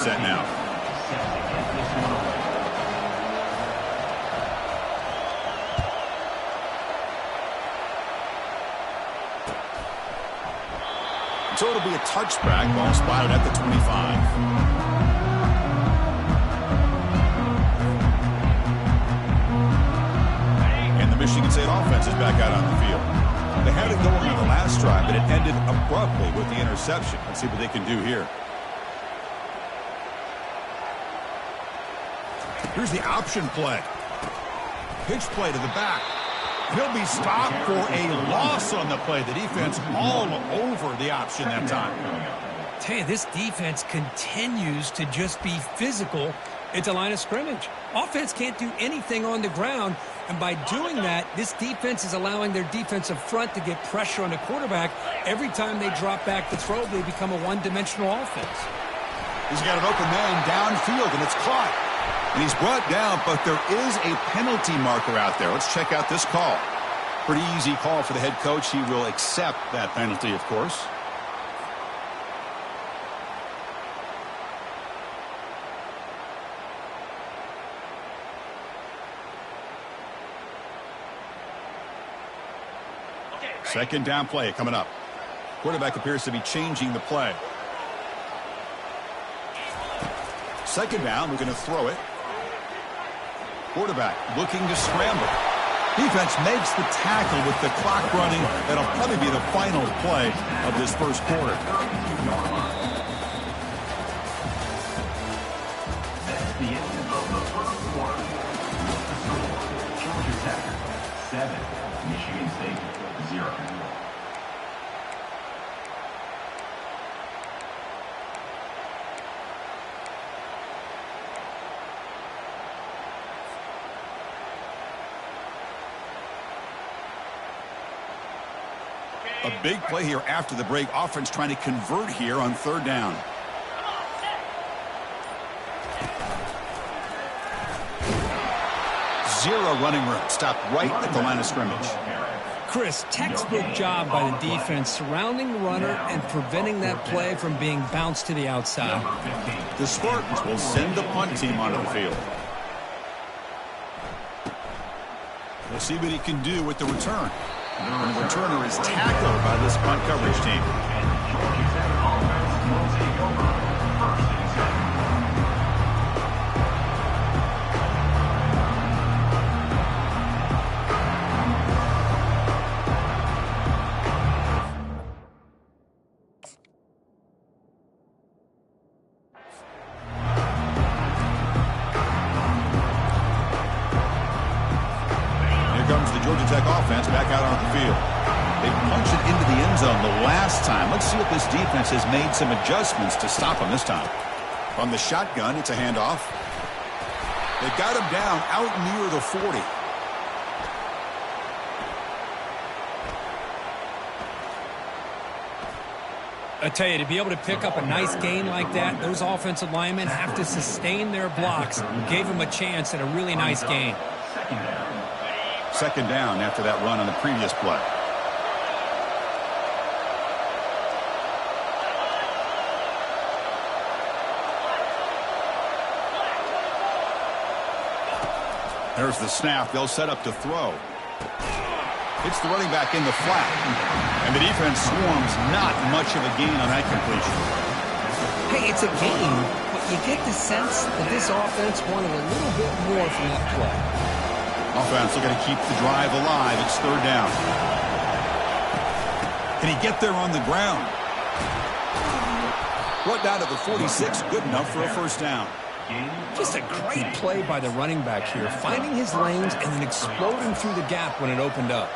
Set now. So it'll be a touchback. Ball spotted at the 25. And the Michigan State offense is back out on the field. They had it going on the last drive, but it ended abruptly with the interception. Let's see what they can do here. Here's the option play. Pitch play to the back. He'll be stopped for a loss on the play. The defense all over the option that time. Tell you, this defense continues to just be physical at the line of scrimmage. Offense can't do anything on the ground, and by doing that, this defense is allowing their defensive front to get pressure on the quarterback. Every time they drop back to throw, they become a one-dimensional offense. He's got an open man downfield, and it's caught. And he's brought down, but there is a penalty marker out there. Let's check out this call. Pretty easy call for the head coach. He will accept that penalty, of course. Second down play coming up. Quarterback appears to be changing the play. Second down, we're going to throw it. Quarterback looking to scramble. Defense makes the tackle with the clock running. That'll probably be the final play of this first quarter. That's the end of the first quarter. Georgia Tech 7, Michigan State 0. A big play here after the break. Offense trying to convert here on third down. Zero running room. Stopped right at the line of scrimmage. Chris, textbook job by the defense surrounding the runner and preventing that play from being bounced to the outside. The Spartans will send the punt team onto the field. We'll see what he can do with the return. And the returner is tackled by this punt coverage team. Here comes the Georgia Tech offense back out on the field. They punched it into the end zone the last time. Let's see if this defense has made some adjustments to stop them this time. From the shotgun, it's a handoff. They got him down out near the 40. I tell you, to be able to pick up a nice gain like that, those offensive linemen have to sustain their blocks. Gave them a chance at a really nice gain. Second down after that run on the previous play. There's the snap. They'll set up to throw. It's the running back in the flat. And the defense swarms. Not much of a gain on that completion. Hey, it's a gain, but you get the sense that this offense wanted a little bit more from that play. Offense looking to keep the drive alive. It's third down. Can he get there on the ground? Brought down to the 46. Good enough for a first down. Just a great play by the running back here, finding his lanes and then exploding through the gap when it opened up.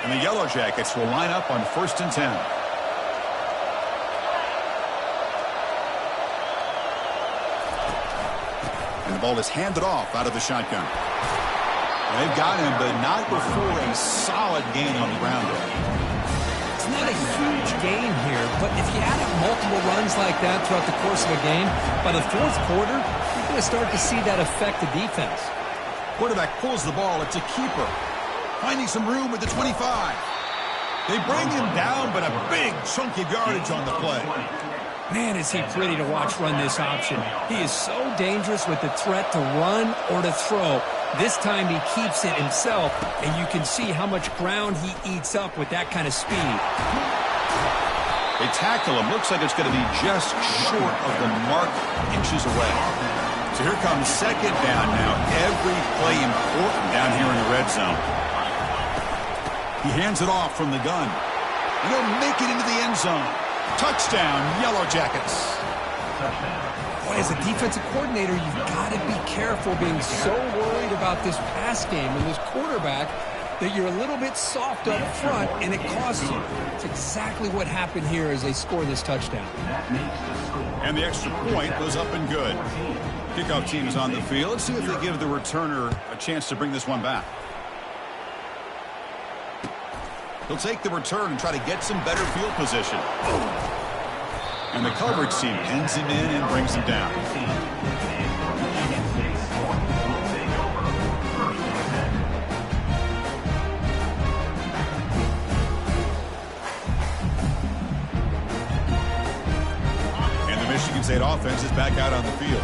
And the Yellow Jackets will line up on 1st and 10. And the ball is handed off out of the shotgun. They've got him, but not before a solid gain on the ground. It's not a huge gain here, but if you add up multiple runs like that throughout the course of a game, by the fourth quarter, you're going to start to see that affect the defense. Quarterback pulls the ball. It's a keeper. Finding some room at the 25. They bring him down, but a big chunk of yardage on the play. Man, is he pretty to watch run this option. He is so dangerous with the threat to run or to throw. This time he keeps it himself, and you can see how much ground he eats up with that kind of speed. They tackle him. Looks like it's going to be just short of the mark, inches away. So here comes second down now. Every play important down here in the red zone. He hands it off from the gun. He'll make it into the end zone. Touchdown, Yellow Jackets. Boy, as a defensive coordinator, you've got to be careful being so worried about this pass game and this quarterback that you're a little bit soft up front, and it costs you. It's exactly what happened here as they score this touchdown. And the extra point goes up and good. Kickoff team is on the field. Let's see if they give the returner a chance to bring this one back. He'll take the return and try to get some better field position. And the coverage team pins him in and brings him down. And the Michigan State offense is back out on the field.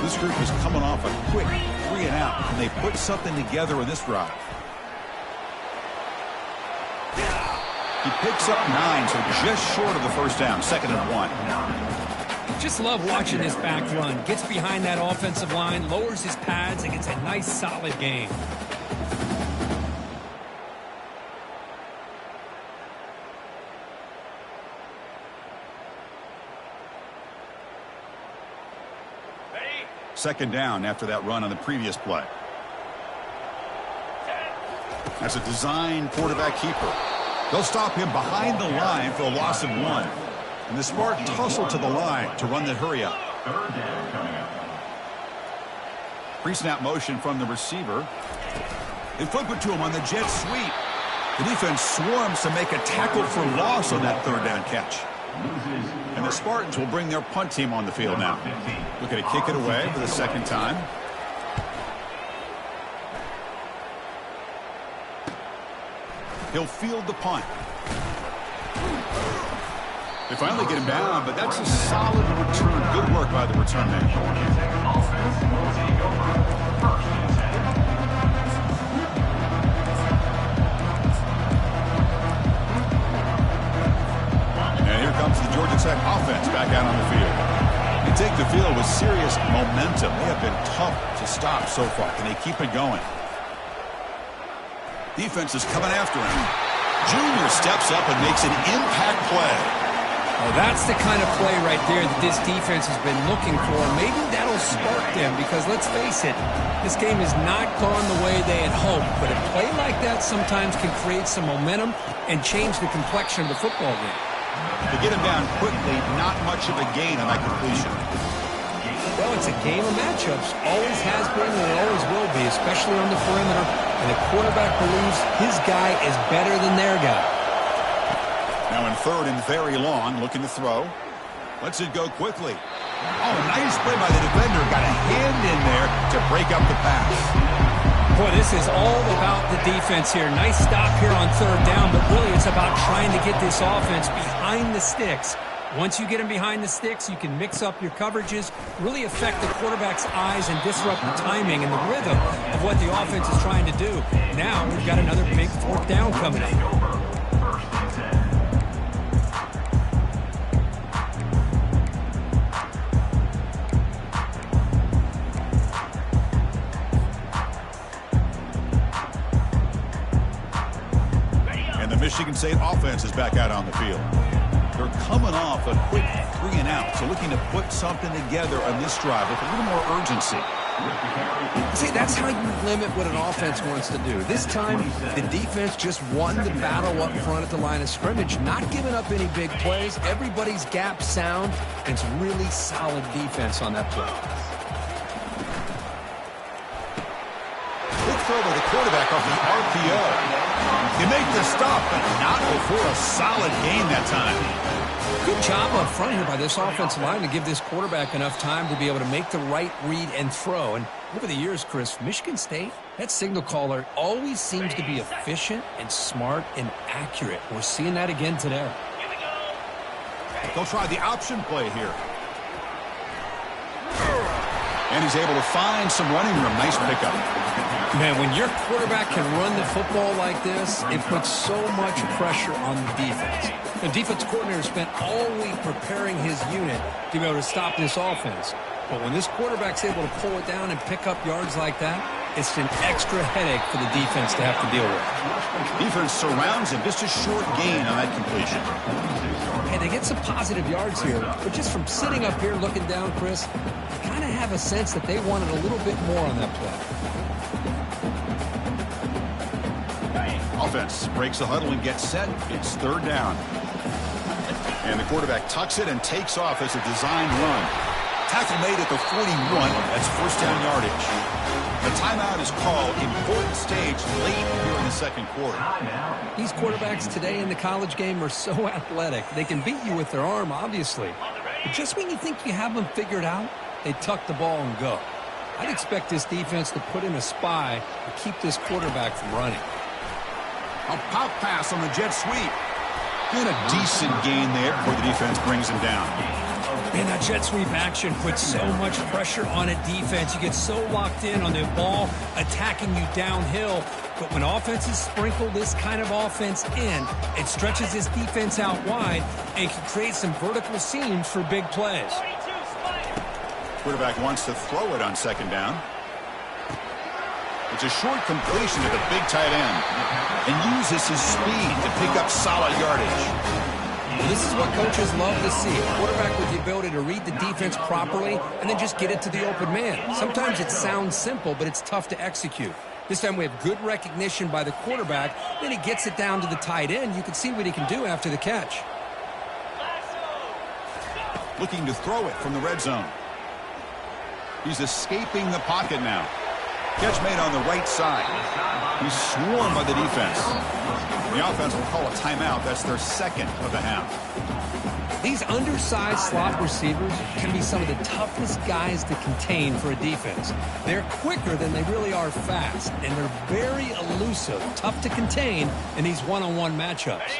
This group is coming off a quick 3-and-out. Can they put something together in this drive? He picks up 9, so just short of the first down, 2nd and 1. Just love watching this back run. Gets behind that offensive line, lowers his pads, and gets a nice solid gain. Second down after that run on the previous play. That's a design quarterback keeper. They'll stop him behind the line for a loss of 1. And the Spartans hustle to the line to run the hurry up. Pre-snap motion from the receiver. They flip it to him on the jet sweep. The defense swarms to make a tackle for loss on that 3rd down catch. And the Spartans will bring their punt team on the field now. Looking to kick it away for the 2nd time. He'll field the punt. They finally get him down, but that's a solid return. Good work by the return man. And here comes the Georgia Tech offense back out on the field. They take the field with serious momentum. They have been tough to stop so far. Can they keep it going? Defense is coming after him. Junior steps up and makes an impact play. Oh, that's the kind of play right there that this defense has been looking for. Maybe that'll spark them because, let's face it, this game has not gone the way they had hoped. But a play like that sometimes can create some momentum and change the complexion of the football game. To get him down quickly, not much of a gain on that completion. Well, it's a game of matchups. Always has been and it always will be, especially on the perimeter. And the quarterback believes his guy is better than their guy. Now in 3rd and very long, looking to throw. Lets it go quickly. Oh, nice play by the defender. Got a hand in there to break up the pass. Boy, this is all about the defense here. Nice stop here on 3rd down, but really it's about trying to get this offense behind the sticks. Once you get him behind the sticks, you can mix up your coverages, really affect the quarterback's eyes and disrupt the timing and the rhythm of what the offense is trying to do. Now we've got another big 4th down coming up. And the Michigan State offense is back out on the field. They're coming off a quick 3-and-out, so looking to put something together on this drive with a little more urgency. See, that's how you limit what an offense wants to do. This time, the defense just won the battle up front at the line of scrimmage, not giving up any big plays. Everybody's gap sound, and it's really solid defense on that play. Good throw by the quarterback off the RPO. You make the stop, but not before a solid gain that time. Good job up front here by this offensive line to give this quarterback enough time to be able to make the right read and throw. And over the years, Chris, Michigan State, that signal caller always seems to be efficient and smart and accurate. We're seeing that again today. They'll try the option play here. And he's able to find some running room. Nice pickup. Man, when your quarterback can run the football like this, it puts so much pressure on the defense. The defense coordinator spent all week preparing his unit to be able to stop this offense. But when this quarterback's able to pull it down and pick up yards like that, it's an extra headache for the defense to have to deal with. Defense surrounds him. Just a short gain on that completion. Hey, they get some positive yards here, but just from sitting up here looking down, Chris, you kind of have a sense that they wanted a little bit more on that play. Offense breaks the huddle and gets set. It's third down. And the quarterback tucks it and takes off as a designed run. Tackle made at the 41. That's first down yardage. The timeout is called. Important stage late here in the second quarter. These quarterbacks today in the college game are so athletic. They can beat you with their arm, obviously. But just when you think you have them figured out, they tuck the ball and go. I'd expect this defense to put in a spy to keep this quarterback from running. A pop pass on the jet sweep. And a decent gain there before the defense brings him down. Man, that jet sweep action puts so much pressure on a defense. You get so locked in on the ball attacking you downhill. But when offenses sprinkle this kind of offense in, it stretches this defense out wide and can create some vertical seams for big plays. Quarterback wants to throw it on second down. It's a short completion to the big tight end and uses his speed to pick up solid yardage. Well, this is what coaches love to see. A quarterback with the ability to read the defense properly and then just get it to the open man. Sometimes it sounds simple, but it's tough to execute. This time we have good recognition by the quarterback. Then he gets it down to the tight end. You can see what he can do after the catch. Looking to throw it from the red zone. He's escaping the pocket now. Catch made on the right side. He's swarmed by the defense. The offense will call a timeout. That's their second of the half. These undersized slot receivers can be some of the toughest guys to contain for a defense. They're quicker than they really are fast, and they're very elusive, tough to contain in these one-on-one matchups.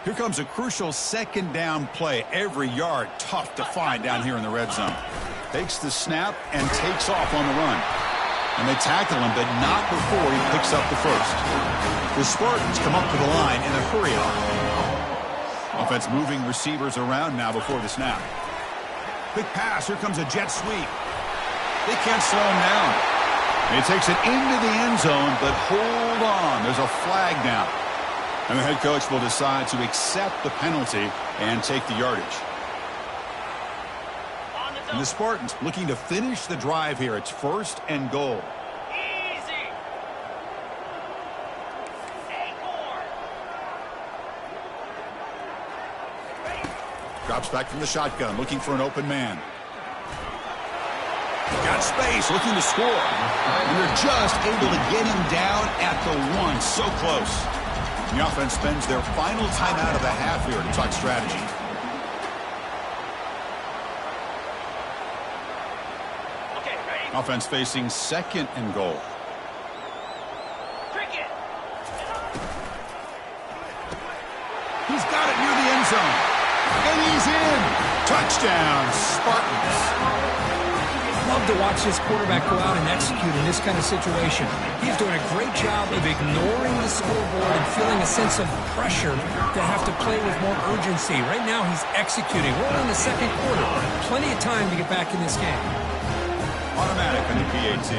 Here comes a crucial second down play. Every yard tough to find down here in the red zone. Takes the snap and takes off on the run. And they tackle him, but not before he picks up the first. The Spartans come up to the line in a hurry-up. Offense moving receivers around now before the snap. Quick pass. Here comes a jet sweep. They can't slow him down. He takes it into the end zone, but hold on. There's a flag down. And the head coach will decide to accept the penalty and take the yardage. And the Spartans looking to finish the drive here. It's first and goal. Easy. Drops back from the shotgun, looking for an open man. Got space, looking to score. And they're just able to get him down at the one. So close. The offense spends their final timeout of the half here to talk strategy. Offense facing second and goal. Cricket. He's got it near the end zone. And he's in. Touchdown, Spartans. Love to watch this quarterback go out and execute in this kind of situation. He's doing a great job of ignoring the scoreboard and feeling a sense of pressure to have to play with more urgency. Right now he's executing. We're in the second quarter. Plenty of time to get back in this game. Automatic on the PAT.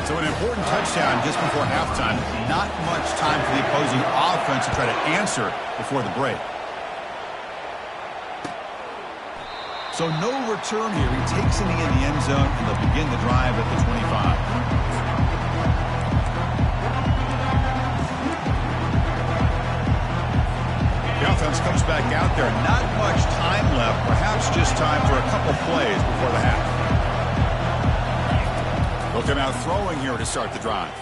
So an important touchdown just before halftime. Not much time for the opposing offense to try to answer before the break. So no return here. He takes it in the end zone, and they'll begin the drive at the 25. The offense comes back out there. Not much time left. Perhaps just time for a couple plays before the half. They'll come out throwing here to start the drive.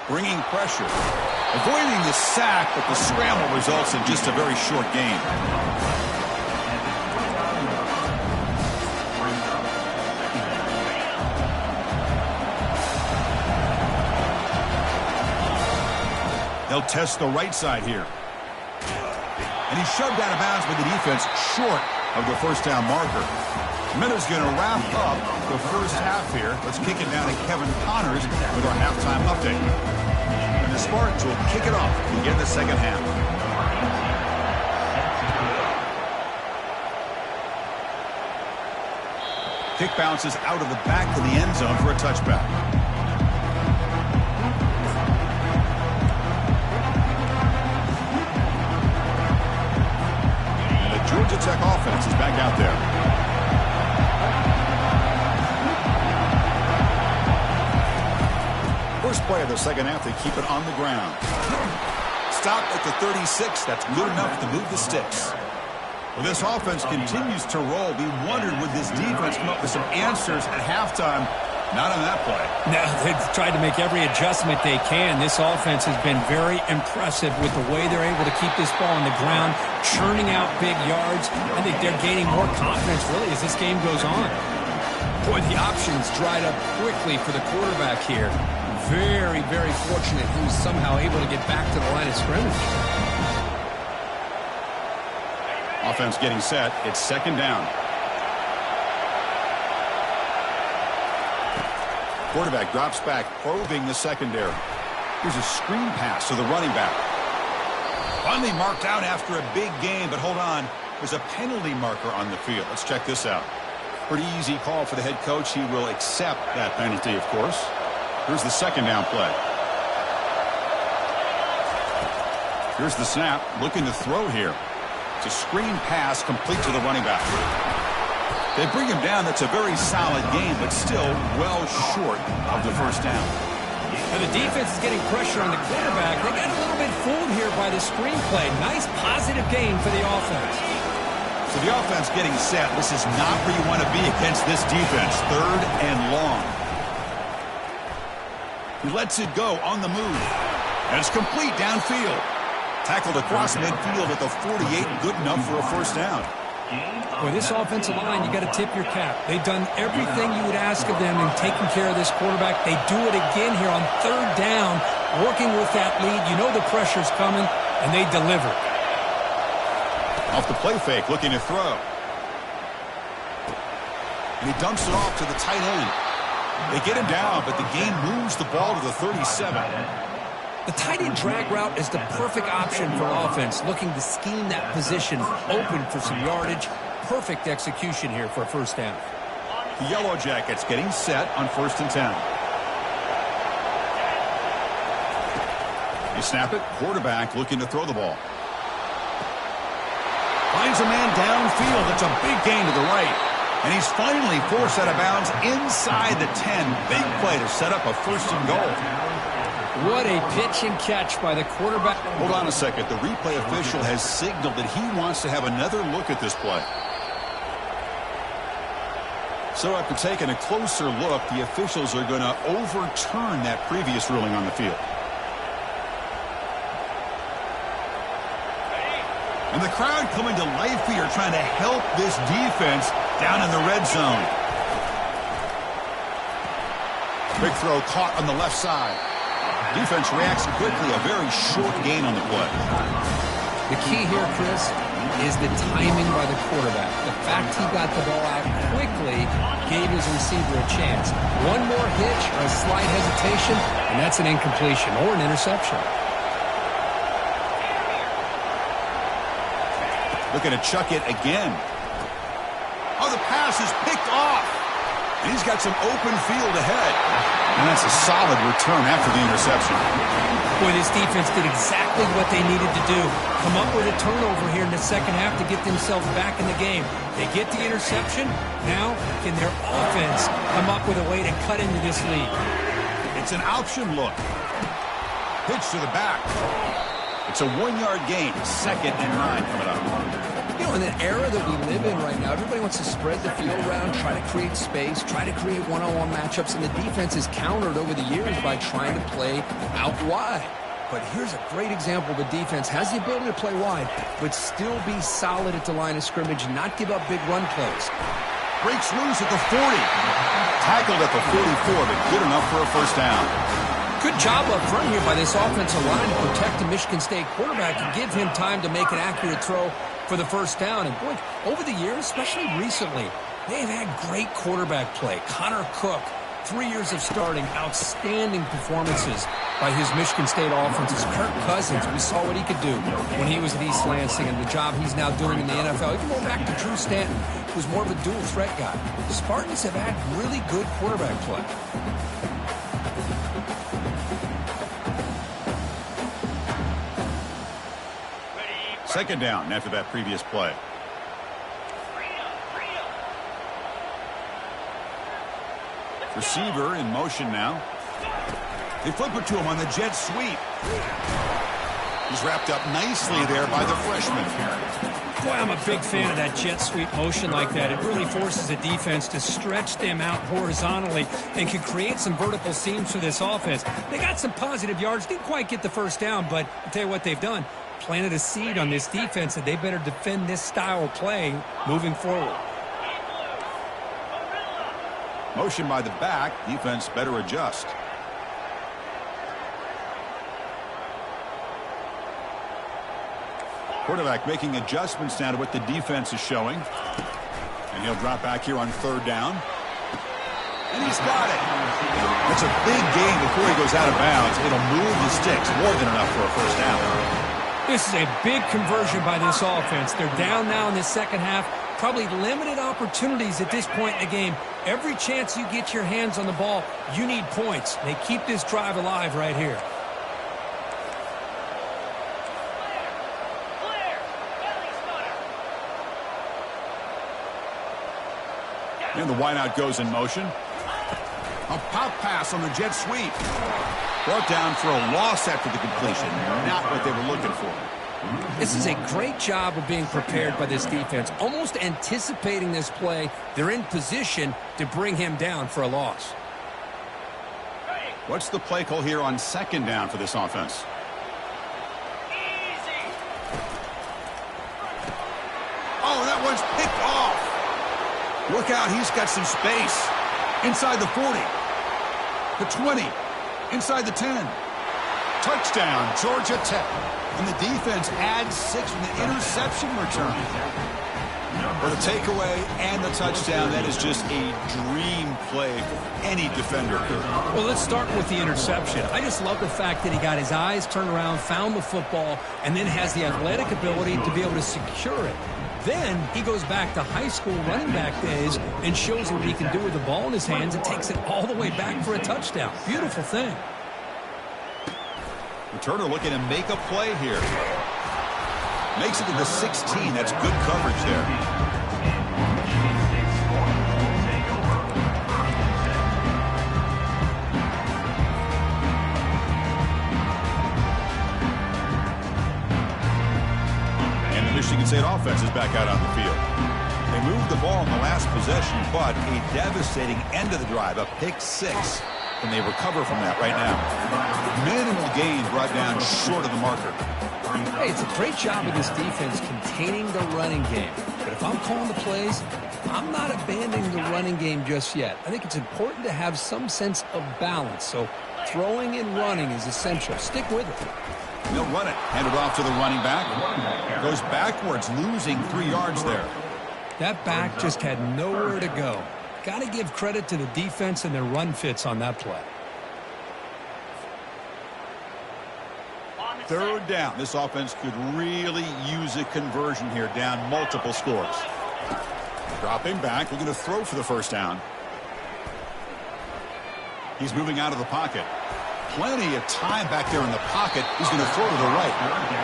Bringing pressure. Avoiding the sack, but the scramble results in just a very short gain. They'll test the right side here. And he's shoved out of bounds by the defense short of the first down marker. Miller's going to wrap up the first half here. Let's kick it down to Kevin Connors with our halftime update. And the Spartans will kick it off to begin the second half. Kick bounces out of the back of the end zone for a touchback. And the Georgia Tech offense is back out there. First play of the second half, they keep it on the ground. Stopped at the 36. That's good enough to move the sticks. Well, this offense continues to roll. We wondered, would this defense come up with some answers at halftime? Not on that play. No, they've tried to make every adjustment they can. This offense has been very impressive with the way they're able to keep this ball on the ground, churning out big yards. I think they're gaining more confidence, really, as this game goes on. Boy, the options dried up quickly for the quarterback here. Very, very fortunate he was somehow able to get back to the line of scrimmage. Offense getting set. It's second down. Quarterback drops back, probing the secondary. Here's a screen pass to the running back. Finally marked out after a big game, but hold on. There's a penalty marker on the field. Let's check this out. Pretty easy call for the head coach. He will accept that penalty, of course. Here's the second down play. Here's the snap. Looking to throw here. It's a screen pass complete to the running back. They bring him down. That's a very solid game, but still well short of the first down. And the defense is getting pressure on the quarterback. They got a little bit fooled here by the screen play. Nice positive gain for the offense. So the offense getting set. This is not where you want to be against this defense. Third and long. He lets it go on the move. And it's complete downfield. Tackled across midfield at the 48. Good enough for a first down. Boy, this offensive line, you got to tip your cap. They've done everything you would ask of them in taking care of this quarterback. They do it again here on third down, working with that lead. You know the pressure's coming, and they deliver. Off the play fake, looking to throw. And he dumps it off to the tight end. They get him down, but the game moves the ball to the 37. The tight end drag route is the perfect option for offense, looking to scheme that position open for some yardage. Perfect execution here for a first down. The Yellow Jackets getting set on 1st and 10. You snap it, quarterback looking to throw the ball. Finds a man downfield. That's a big gain to the right. And he's finally forced out of bounds inside the 10. Big play to set up a 1st and goal. What a pitch and catch by the quarterback. Hold on a second. The replay official has signaled that he wants to have another look at this play. So after taking a closer look, the officials are going to overturn that previous ruling on the field. And the crowd coming to life here, trying to help this defense down in the red zone. Big throw caught on the left side. Defense reacts quickly. A very short gain on the play. The key here, Chris, is the timing by the quarterback. The fact he got the ball out quickly gave his receiver a chance. One more hitch or a slight hesitation, and that's an incompletion or an interception. Looking to chuck it again. Oh, the pass is picked off. And he's got some open field ahead. And that's a solid return after the interception. Boy, this defense did exactly what they needed to do. Come up with a turnover here in the second half to get themselves back in the game. They get the interception. Now, can their offense come up with a way to cut into this lead? It's an option look. Pitch to the back. It's a 1-yard gain. 2nd and 9 coming up. You know, in the era that we live in right now, everybody wants to spread the field around, try to create space, try to create one-on-one matchups, and the defense is countered over the years by trying to play out wide. But here's a great example. The defense has the ability to play wide, but still be solid at the line of scrimmage and not give up big run plays. Breaks loose at the 40. Tackled at the 44, but good enough for a first down. Good job up front here by this offensive line to protect the Michigan State quarterback and give him time to make an accurate throw for the first down. And, boy, over the years, especially recently, they have had great quarterback play. Connor Cook, 3 years of starting, outstanding performances by his Michigan State offenses. Kirk Cousins, we saw what he could do when he was at East Lansing and the job he's now doing in the NFL. Even going back to Drew Stanton, who's more of a dual threat guy. The Spartans have had really good quarterback play. Second down after that previous play. Receiver in motion now. They flip it to him on the jet sweep. He's wrapped up nicely there by the freshman. Boy, I'm a big fan of that jet sweep motion like that. It really forces a defense to stretch them out horizontally and can create some vertical seams for this offense. They got some positive yards. Didn't quite get the first down, but I'll tell you what they've done. Planted a seed on this defense that they better defend this style of play moving forward. Motion by the back. Defense better adjust. Quarterback making adjustments now to what the defense is showing. And he'll drop back here on third down. And he's got it. That's a big gain before he goes out of bounds. It'll move the sticks more than enough for a first down. This is a big conversion by this offense. They're down now in the second half. Probably limited opportunities at this point in the game. Every chance you get your hands on the ball, you need points. They keep this drive alive right here. And the wideout goes in motion. A pop pass on the jet sweep. Brought down for a loss after the completion. Not what they were looking for. This is a great job of being prepared by this defense. Almost anticipating this play. They're in position to bring him down for a loss. What's the play call here on second down for this offense? Oh, that one's picked off. Look out, he's got some space. Inside the 40. The 20. Inside the 10. Touchdown, Georgia Tech. And the defense adds 6 from the interception return. For the takeaway and the touchdown, that is just a dream play for any defender. Well, let's start with the interception. I just love the fact that he got his eyes turned around, found the football, and then has the athletic ability to be able to secure it. Then he goes back to high school running back days and shows what he can do with the ball in his hands and takes it all the way back for a touchdown. Beautiful thing. Returner looking to make a play here. Makes it to the 16. That's good coverage there. And the Michigan State offense is back out on the field. They moved the ball in the last possession, but a devastating end of the drive, a pick 6. And they recover from that right now. Minimal gain brought down short of the marker. Hey, it's a great job of this defense containing the running game. But if I'm calling the plays, I'm not abandoning the running game just yet. I think it's important to have some sense of balance. So throwing and running is essential. Stick with it. They'll run it. Hand it off to the running back. Goes backwards, losing 3 yards there. That back just had nowhere to go. Got to give credit to the defense and their run fits on that play. Third down. This offense could really use a conversion here, down multiple scores. Dropping back, looking to throw for the first down. He's moving out of the pocket. Plenty of time back there in the pocket. He's going to throw to the right.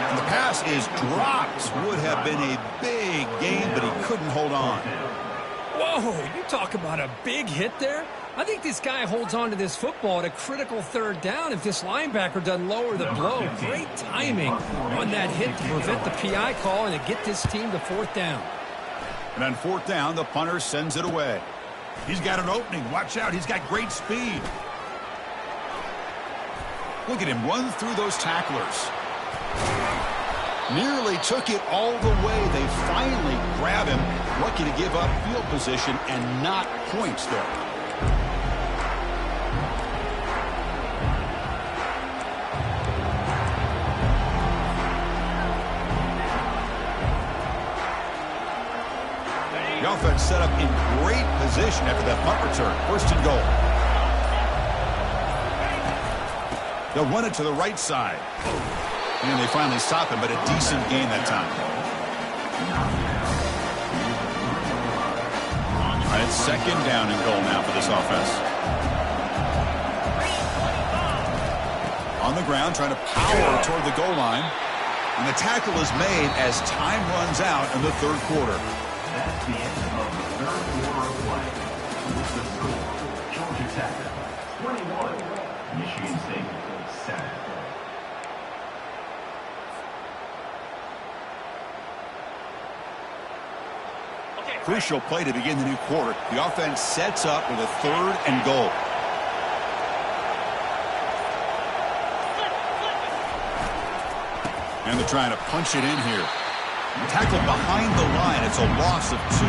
And the pass is dropped. Would have been a big gain, but he couldn't hold on. Whoa, you talk about a big hit there. I think this guy holds on to this football at a critical third down if this linebacker doesn't lower the blow. Great timing on that hit to prevent the PI call and to get this team to fourth down. And on fourth down, the punter sends it away. He's got an opening. Watch out. He's got great speed. Look at him run through those tacklers. Nearly took it all the way. They finally grab him. Lucky to give up field position and not points there. offense set up in great position after that punt return. First and goal. They'll run it to the right side. And they finally stop him, but a decent gain that time. All right, it's second down and goal now for this offense. On the ground, trying to power toward the goal line. And the tackle is made as time runs out in the third quarter. That's the end of the third quarter of play. With the score, Georgia Tech 21, Michigan State 7. Crucial play to begin the new quarter. The offense sets up with a third and goal. And they're trying to punch it in here. Tackled behind the line. It's a loss of 2.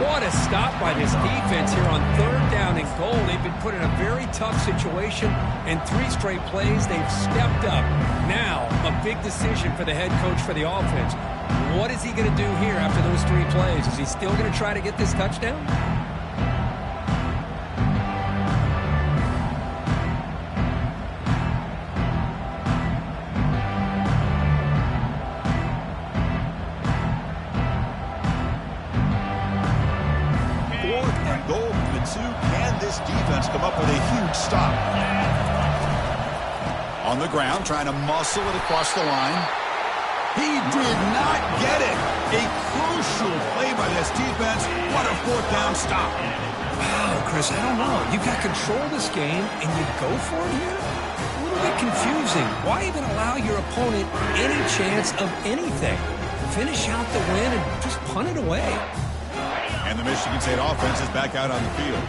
What a stop by this defense here on third down and goal. They've been put in a very tough situation. In 3 straight plays, they've stepped up. Now, a big decision for the head coach for the offense. What is he going to do here after those 3 plays? Is he still going to try to get this touchdown? Come up with a huge stop. On the ground, trying to muscle it across the line. He did not get it. A crucial play by this defense. What a fourth down stop. Wow, Chris, I don't know. You've got control of this game, and you go for it here? A little bit confusing. Why even allow your opponent any chance of anything? Finish out the win and just punt it away. And the Michigan State offense is back out on the field.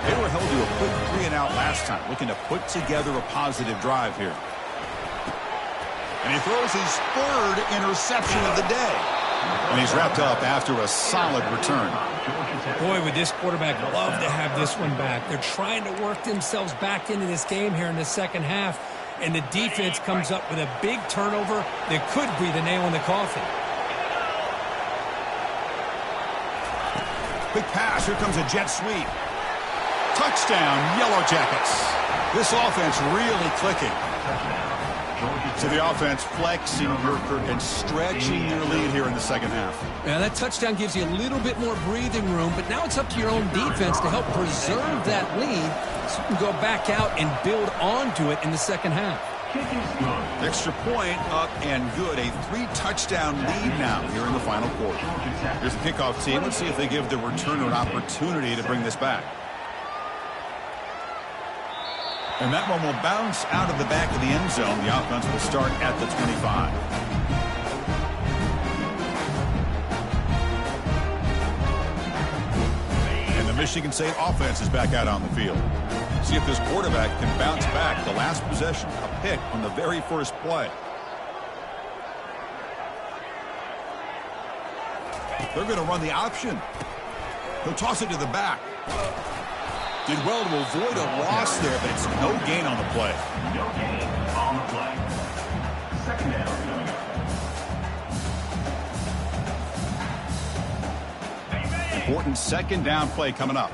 They were held to a quick 3-and-out last time, looking to put together a positive drive here. And he throws his third interception of the day. And he's wrapped up after a solid return. Boy, would this quarterback love to have this one back. They're trying to work themselves back into this game here in the second half. And the defense comes up with a big turnover that could be the nail in the coffin. Quick pass. Here comes a jet sweep. Touchdown, Yellow Jackets. This offense really clicking. So the offense flexing and stretching their lead here in the second half. Yeah, that touchdown gives you a little bit more breathing room, but now it's up to your own defense to help preserve that lead so you can go back out and build onto it in the second half. Extra point up and good. A 3-touchdown lead now here in the final quarter. Here's the kickoff team. Let's see if they give the returner an opportunity to bring this back. And that one will bounce out of the back of the end zone. The offense will start at the 25. And the Michigan State offense is back out on the field. See if this quarterback can bounce back. The last possession, a pick on the very first play. They're going to run the option. He'll toss it to the back. Did well to avoid a loss there, but it's no gain on the play. No gain on the play. Second down coming up. Important second down play coming up.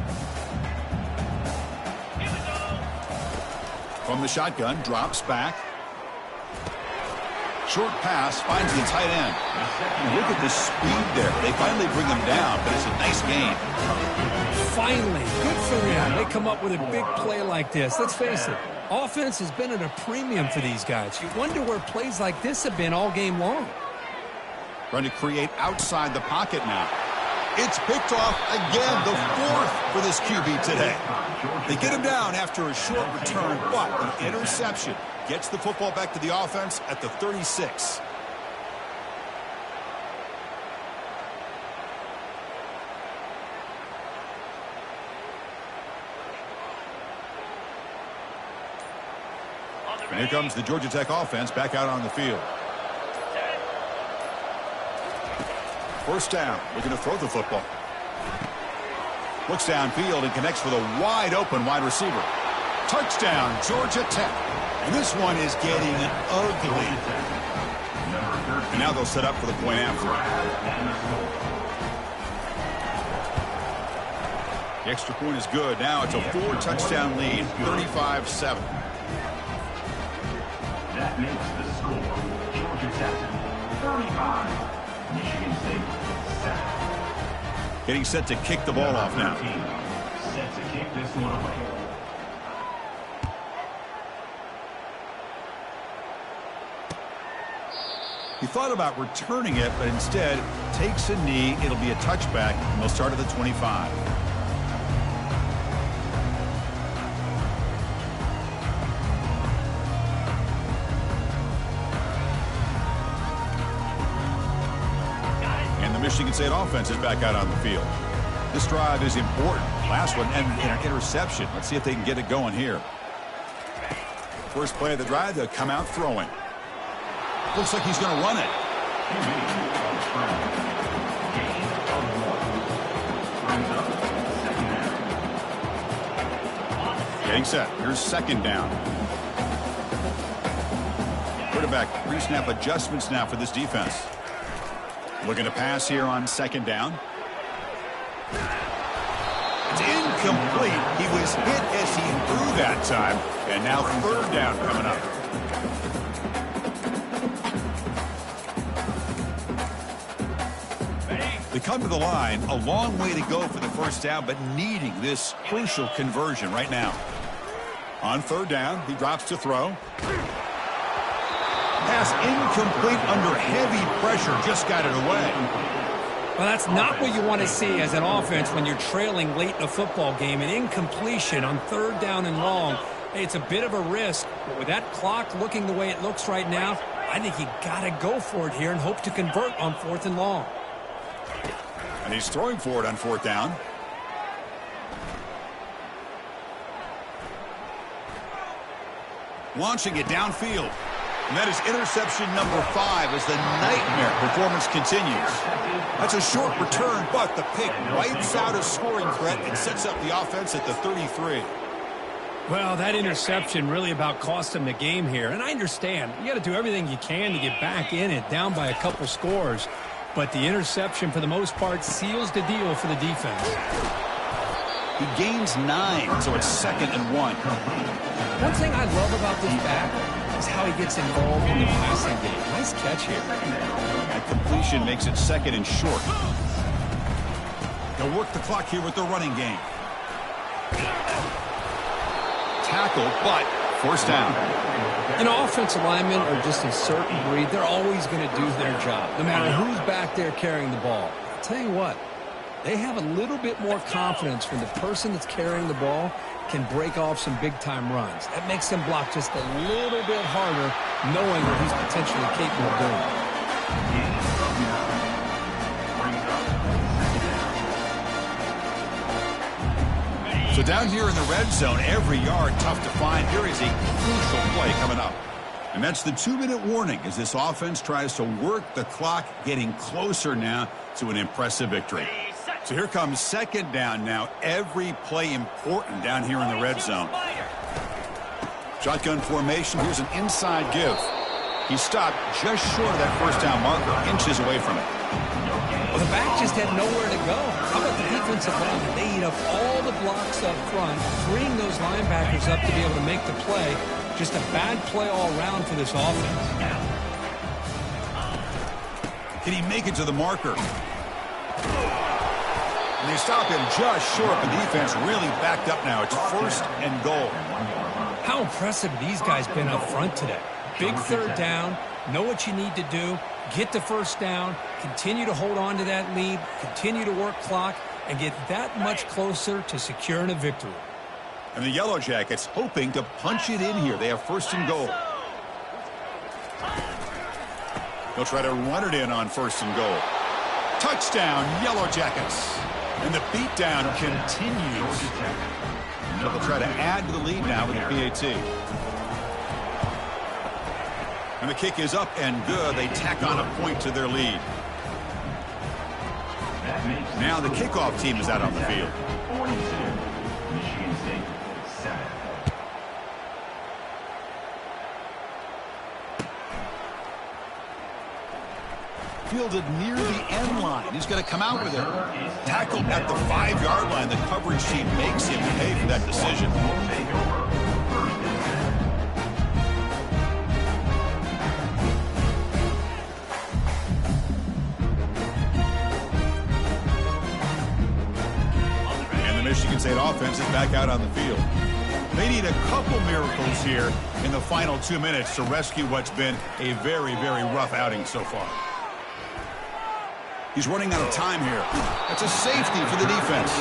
From the shotgun, drops back. Short pass, finds the tight end. And look at the speed there. They finally bring him down, but it's a nice gain. Finally, good for them. They come up with a big play like this. Let's face it, offense has been at a premium for these guys. You wonder where plays like this have been all game long. Trying to create outside the pocket now. It's picked off again, the fourth for this QB today. They get him down after a short return, but the interception gets the football back to the offense at the 36. And here comes the Georgia Tech offense back out on the field. First down, looking to throw the football. Looks downfield and connects with a wide-open wide receiver. Touchdown, Georgia Tech. And this one is getting ugly. And now they'll set up for the point after. The extra point is good. Now it's a 4-touchdown lead, 35-7. That makes the score. Georgia Tech 35. Michigan State 7. Getting set to kick the ball off now. Set to kick this one away. He thought about returning it, but instead takes a knee. It'll be a touchback, and they'll start at the 25. And the Michigan State offense is back out on the field. This drive is important. Last one ended in an interception. Let's see if they can get it going here. First play of the drive, they'll come out throwing. Looks like he's going to run it. Getting set. Here's second down. Quarterback pre-snap adjustments now for this defense. Looking to pass here on second down. It's incomplete. He was hit as he threw that time. And now third down coming up. They come to the line, a long way to go for the first down, but needing this crucial conversion right now. On third down, he drops to throw. Pass incomplete under heavy pressure, just got it away. Well, that's not what you want to see as an offense when you're trailing late in a football game. An incompletion on third down and long. Hey, it's a bit of a risk, but with that clock looking the way it looks right now, I think you got to go for it here and hope to convert on fourth and long. And he's throwing for it on fourth down. Launching it downfield. And that is interception number 5 as the nightmare performance continues. That's a short return, but the pick wipes out a scoring threat and sets up the offense at the 33. Well, that interception really about cost him the game here. And I understand. You got to do everything you can to get back in it, down by a couple scores. But the interception, for the most part, seals the deal for the defense. He gains 9, so it's second and 1. One thing I love about this back is how he gets involved in the passing game. Nice catch here. That completion makes it second and short. They'll work the clock here with their running game. Tackle, but first down. You know, offensive linemen are just a certain breed. They're always going to do their job, no matter who's back there carrying the ball. I'll tell you what, they have a little bit more confidence when the person that's carrying the ball can break off some big-time runs. That makes them block just a little bit harder, knowing what he's potentially capable of doing. So down here in the red zone, every yard tough to find. Here is a crucial play coming up. And that's the 2-minute warning as this offense tries to work the clock, getting closer now to an impressive victory. So here comes second down now. Every play important down here in the red zone. Shotgun formation. Here's an inside give. He stopped just short of that first down marker, inches away from it. Well, the back just had nowhere to go. How about the defensive line? They eat up all the blocks up front, freeing those linebackers up to be able to make the play. Just a bad play all around for this offense. Can he make it to the marker? And they stop him just short. The defense really backed up now. It's first and goal. How impressive these guys been up front today. Big third down. Know what you need to do. Get the first down. Continue to hold on to that lead. Continue to work clock. And get that much closer to securing a victory. And the Yellow Jackets hoping to punch it in here. They have first and goal. They'll try to run it in on first and goal. Touchdown, Yellow Jackets. And the beatdown continues. They'll try to add to the lead now with the PAT. And the kick is up and good. They tack on a point to their lead. Now the kickoff team is out on the field. 42. Michigan State 7. fielded near the end line. He's going to come out with it. Tackled at the 5-yard line. The coverage team makes him pay for that decision. And the Michigan State offense is back out on the field. They need a couple miracles here in the final 2 minutes to rescue what's been a very, very rough outing so far. He's running out of time here. That's a safety for the defense.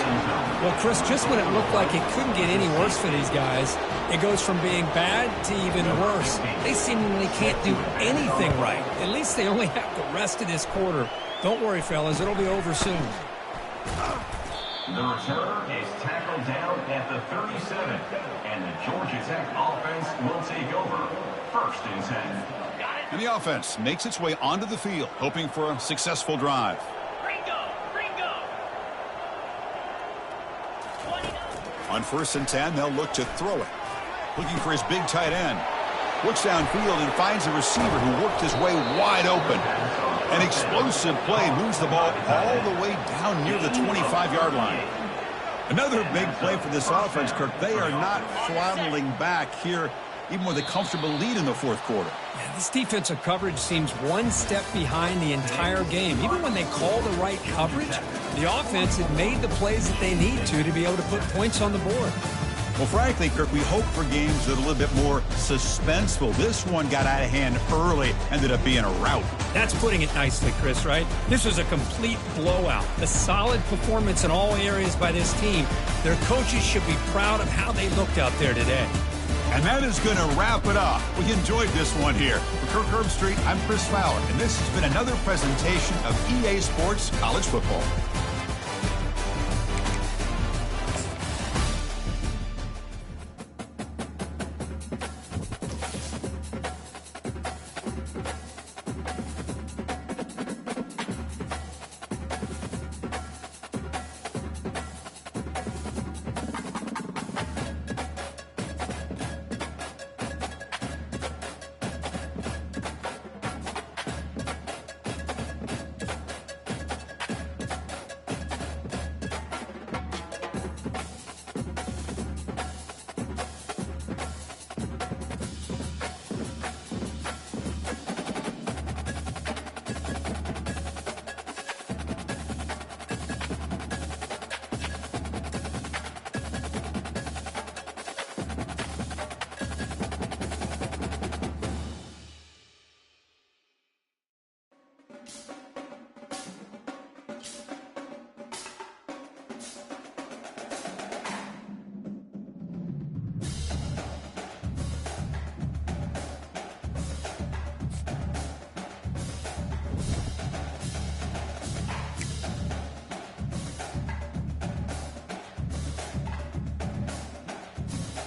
Well, Chris, just when it looked like it couldn't get any worse for these guys, it goes from being bad to even worse. They seemingly can't do anything right. At least they only have the rest of this quarter. Don't worry, fellas. It'll be over soon. The returner is tackled down at the 37, and the Georgia Tech offense will take over. 1st and 10. And the offense makes its way onto the field, hoping for a successful drive. Gringo. On 1st and 10, they'll look to throw it. Looking for his big tight end. Looks downfield and finds a receiver who worked his way wide open. An explosive play moves the ball all the way down near the 25-yard line. Another big play for this offense, Kirk. They are not floundering back here, even with a comfortable lead in the 4th quarter. Yeah, this defensive coverage seems one step behind the entire game. Even when they call the right coverage, the offense had made the plays that they need to be able to put points on the board. Well, frankly, Kirk, we hope for games that are a little bit more suspenseful. This one got out of hand early, ended up being a rout. That's putting it nicely, Chris, right? This was a complete blowout. A solid performance in all areas by this team. Their coaches should be proud of how they looked out there today. And that is going to wrap it up. We enjoyed this one here. For Kirk Herbstreit, I'm Chris Fowler, and this has been another presentation of EA Sports College Football.